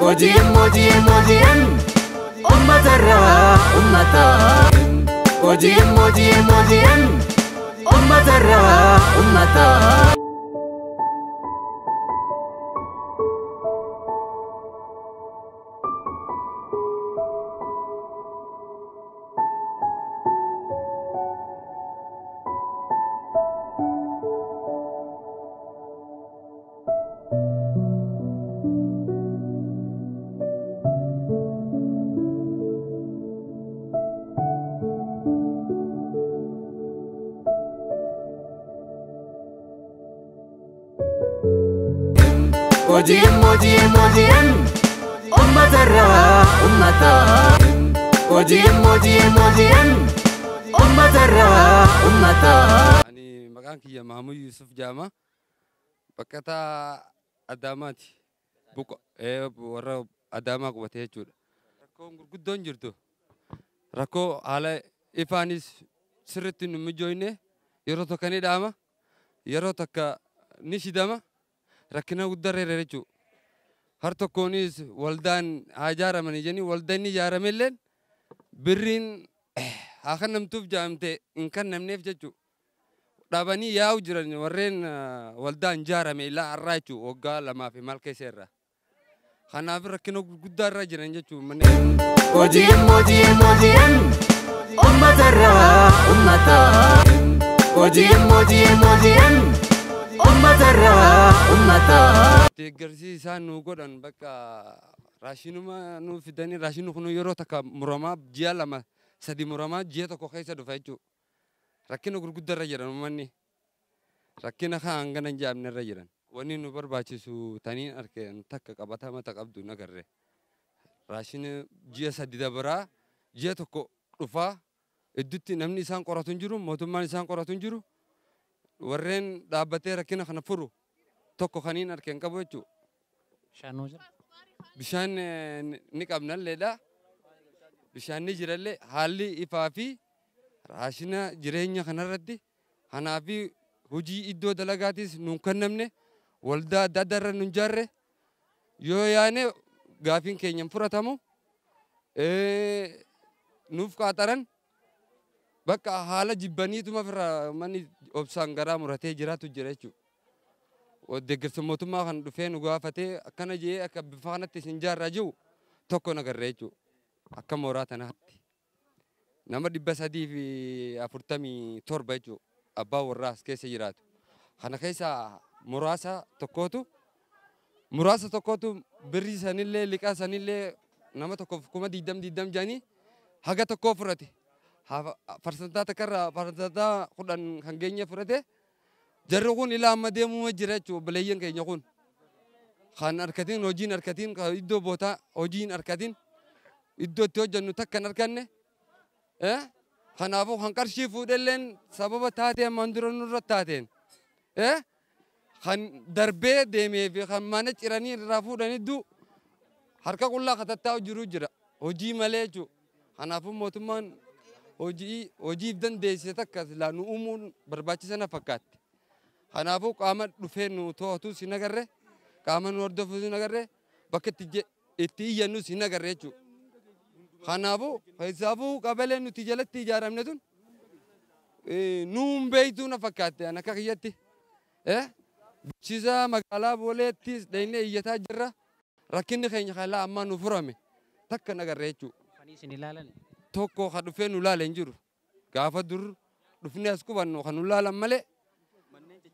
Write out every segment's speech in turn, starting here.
Mojiin ummatarraa ummataa. Mojiin ummatarraa ummataa. Mojiin ummatarraa ummataa. Mojiin ummatarraa ummataa. Ani maqaan kiyya Mahamud Yusuf Jama bakkataa Adaamaati. Warra Adaamaa qubatee jechuudha. Rakkoon gurguddoon jirtu. Rakkoo haala ifaanis sirriitti nu mijoofne yeroo tokko ni dhaama, yeroo takka ni shidama. Rakkina guddaa jechuudha. Har tokkoonis waldaan haa ijaaramanii jenni waldaan ni ijaaramelleen birriin haa kennamtuuf jaamte hin kennamneef jechuudha. Dhaabanii yaa'u jiran warreen waldaan ijaarame ilaa har'aa jechuudha waggaa lamaa fi maal keessa irraa. Kanaaf rakkina guddaa irra jiran jechuudha. Mojiin ummatarraa ummataa. Mojiin ummatarraa ummataa. Deeggarsiisa nu godhan bakka raashinuma nu fidanii raashinu kun yeroo takka muramaa ji'a lama sadi muramaa ji'a tokko keessa dhufa jechuudha. Rakkina gurguddaa irra jiran uummanni. Rakkina kan gana jaamne irra jiran. Wanni nu barbaachisu taniin argeen takka qabatama qabdu nagarre. Raashina ji'a sadi dabaraa ji'a tokko dhufaa iddutti namni isaan qoratu hin jiru mootummaan isaan qoratu hin jiru. Warreen dhaabbatee rakkina kana furu tokko kaniin argeen qabu jechuudha. Bishaan ni qabnalleedha. Bishaan ni jirallee haalli ifaa fi raashina jireenya kanarratti kanaa fi hojii iddoo dalagaatis nuun kennamne waldaa adda addaa irra nuun jaarre yoo yaane gaafiin keenya furatamu nuuf qaxaran bakka haala jibbaniituma firra manni obsaan garaa muratee jiraatu jira jechuudha. Deeggarsa mootummaa kan dhufee nu gaafatee akkana jee akka bifa kanatti isin jaarraa jiru tokko nagarree jechuudha. Akka mooraa tanaatti. Nama 347 jechuudha. Abbaa warraa as keessa jiraatu. Kana keessa muraasa tokkotu birrii sanillee liqaa sanillee nama tokkoof 20 jaanii haga tokkoo furate. Farsantaa takkarraa farsantaa 10 kan geenye furate. Jarri kun ilaa amma deemuu jira jechuudha baleeyyan keenya kun. Kan harkatiin hojiin harkatiin iddoo bootaa hojiin harkatiin iddoo itti hojjennu takka hin arganne. Kanaafuu kan qarshii fuudhelleen sababa taatee ammaan dura nurra taateen. Kan darbee deemee fi kan mana ciranii irraa fuudhanidduu harka qullaa katattaa'u jiru jira. Hojii malee jechuudha. Kanaafuu mootummaan hojiif dandeessise takka silaa nu uumuun barbaachisana fakkaatti. Kanaafuu qaama dhufee nu to'atu si nagarre qaama nu hordofu si nagarre bakka itti iyyannu si nagarre jechuudha. Kanaafuu isaafuu qabalee nuti jalatti ijaaramne tun nuun beeytuu na fakkaate akka kiyyatti. Bulchiisa magaalaa Booleettis dhaynee iyyataa jirra. Rakkinni keenya kalaa ammaa nu furame takka nagarre jechuudha. Tokko kan dhufee nu laala hin jiru. Gaafa dur dhufnee as qubannu kan nu laalan malee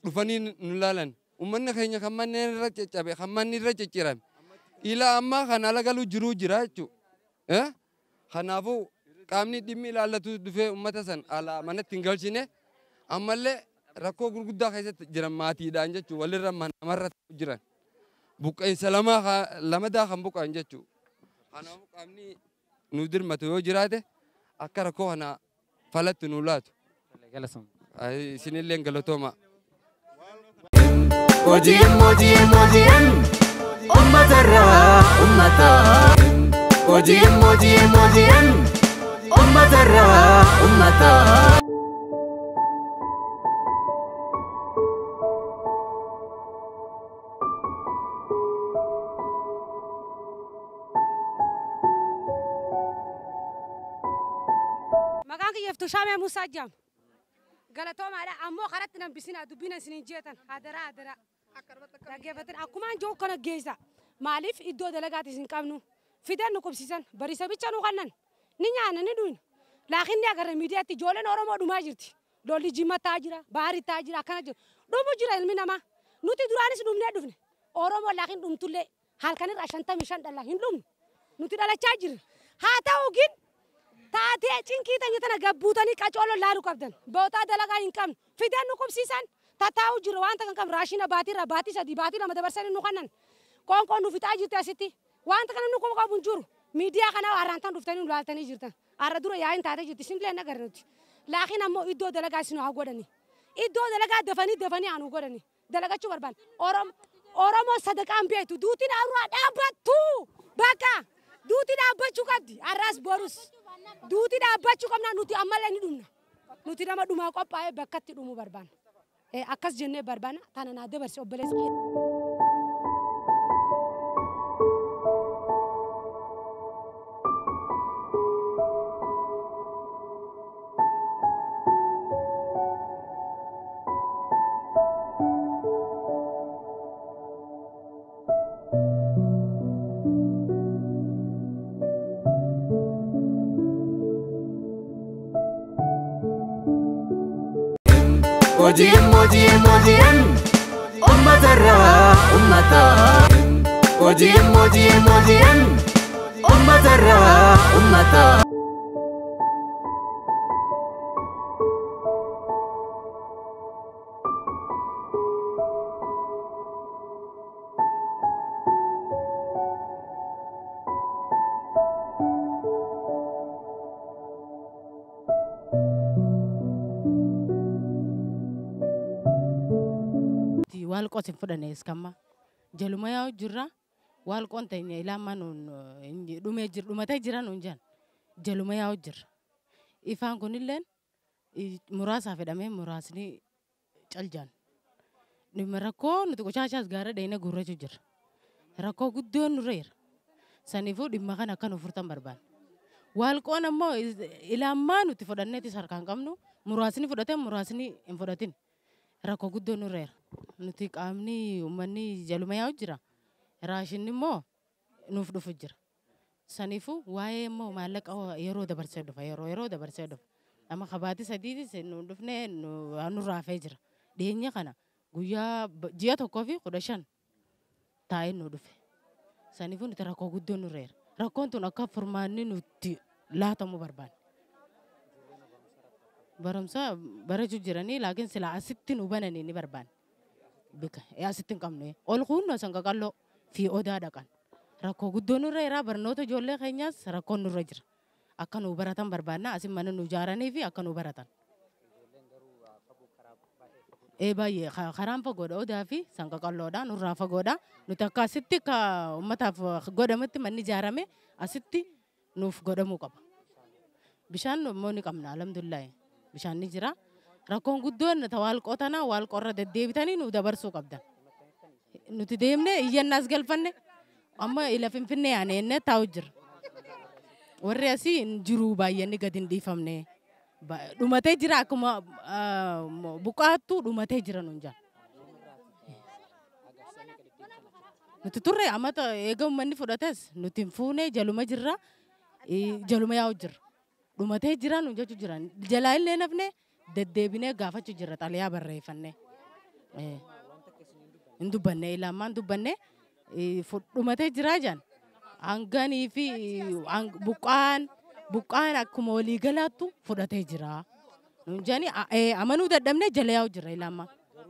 dhufanii nu laalan. Uummanni keenya kan manneen irra caccabe kan manni irra ciccirame. Ilaa ammaa kan ala galuu jiruu jira jechuudha. Kanaafuu qaamni dhimmi ilaallatu dhufee uummata san ala manatti hin galchine ammallee rakkoo gurguddaa keessatti jiran maatiidhaan jechuudha. Walirra namarra jiran. Buqqeensa lamadaa kan buqqaan jechuudha. Kanaafuu qaamni nu dirmatu yoo jiraate akka rakkoo kana falatti nu laatu. Isinillee galatooma. Mojiin ummatarraa ummataa. Mojiin ummatarraa ummataa. يفتو شامي مساجم قالتهم على أمو خرجتنا بسنا دبنا سنين جيتن هدرا رجعتن أكمان جو كنا جيزا مالف إدو دلقات سن كامنو فيدان نكوب سيسان بريسا بيتشانو خنن نيجانا ندوين لكن نيجا رميديا تجولن أورو ما دماجرتي دولي جيما تاجرا باري تاجرا كنا جو دومو جرا المنا ما نوتي دراني سدومنا دفن أورو ما لكن دوم تولي هل كان راشنتا مشان دللا هندوم نوتي دللا تاجر هاتا وجين تاتي أشينكي تاني جابوتاني كأجولو لارو كابدن بوتا دلقا إنكم فيدان نكوب سيسان تاتاو جروان تكن كم راشينا باتي سدي باتي لما دبرسني نخنن كون نفتاجي تاسيتي وانت كنا نكوب كابون ميديا كنا أرانتان رفتني ولالتني جرتان أردورا ياين تاتي جرتي سيمبل أنا قرنتي لكن أمو إدو دلقا سنو هاقودني إدو دلقا دفني عنو قودني دلقا شو بربان أورام صدق أم بيتو دوتين أرواد أبتو بكا دوتين أبتو كابدي أراس بورس دوتين أبتو كمنا نوتي أمالني دومنا نوتي نما دوما كوباي بكتي دومو بربان أكاس جنة بربانا تانا نادي برسي أبلس موجي أمة الرا أمتا موجي أمة الرا أمتا والقوت فدنا إسكما جلوما يا جرا والقوت تاني إلا ما نون دوما تجرا نونجان جلوما يا جر إفان كونيلن مراسة فدامه مراسني تلجان نمركو نتوقع شاشة غارة دينا غورة جر ركو قدون نرير سنيفو دماغنا كانوا فرتم بربان والقوت نمو إلا ما نتفدنا تساركان كمنو مراسني فداتين مراسني إنفداتين ركو قدون نرير نتيك أمني ومني جلوما يا جرا راشني مو نفدو فجر سنيفو واي مو مالك أو يرو دبر سيدف يرو دبر سيدف أما خباتي سديدي سنو دفنه نو رافجر دينيا كنا غويا جياتو كوفي خدشان تاي نو دف سنيفو نتراكو قدون نرير ركونتو نكفرماني نتي لا تمو بربان برمسا برجو جراني لكن سلا ستين وبناني ني بربان بك يا ستين كم أولخون نسانك قالوا في أودا دكان ركو قدونو رأي برنوتو جولة خينياس ركو نرجر أكن وبراتان بربانا أسيم من نجاراني في أكن وبراتان باي خرام فقود أودا في سانك قالوا دا نورا فقودا نتاكا ستي كا متى فقودا متى من نجارامي أستي نوف قودا مكاب بشان موني كمنا الحمدلله بشان نجرا ركون قدون نتوال قطنا والقرة الديبتاني نودبر سوق أبدا نتديمنا يجي الناس قلفنا أما إلا فيني يعني إنه تاوجر ورئيسي نجروبا يعني قدين ديفهمني دوما تجرا كم بكاتو دوما تجرا نونجا نتطرق أما تا إيجام مني فراتس نتنفونه جلوما جرا جلوما ياوجر دوما تجرا نونجا تجرا جلايل لنا فني ددبينه غافة تجرا عليها برا فني إندو بني إلا ما إندو بني دوما تجرا جان أنغاني في bukaan akkuma walii galaattu fudhatee jira. Nunjani amanuu dadhabne jala yaa'u jira ilama.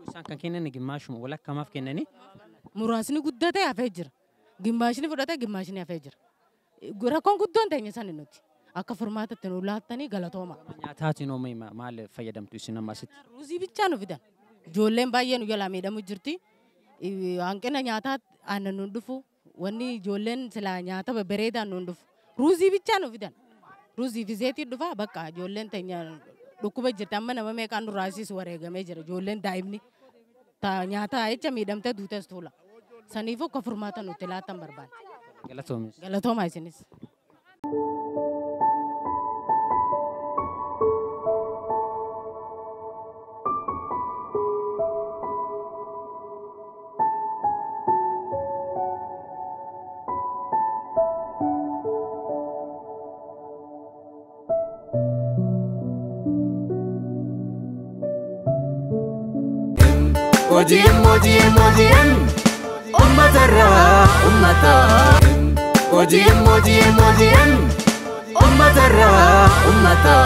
Isaan kan kennan gimmaashuma walakkamaaf kennani. Muraasni guddatee hafee jira. Gimmaashni fudhatee gimmaashni hafee jira. Rakkoon guddoon ta'e san nuti akka furmaatatti nu laattanii galatooma. Nyaataatiin oomishee maal fayyadamtu isin amma asitti? Ruuzii bichaa nu fidan. Ijoolleen baay'ee nu jalaa miidhamu jirti. Hanqina nyaataa aannan nu dhufu. Wanni ijoolleen silaa nyaata bareedaan nu dhufu. Ruuzii bichaa nu fidan. Ruuzii fi zeetii dhufa bakka ijoolleen teenya dhukkuba jirti amma nama meeqaan nu raasisu wareegamee jira ijoolleen daa'imni nyaata jecha miidhamtee duutes tuula. Saniifuu akka furmaata nuti laatan barbaada. Galatoomaa isinis. OGM OGM OGM ummatarra ummata OGM OGM OGM ummatarra ummata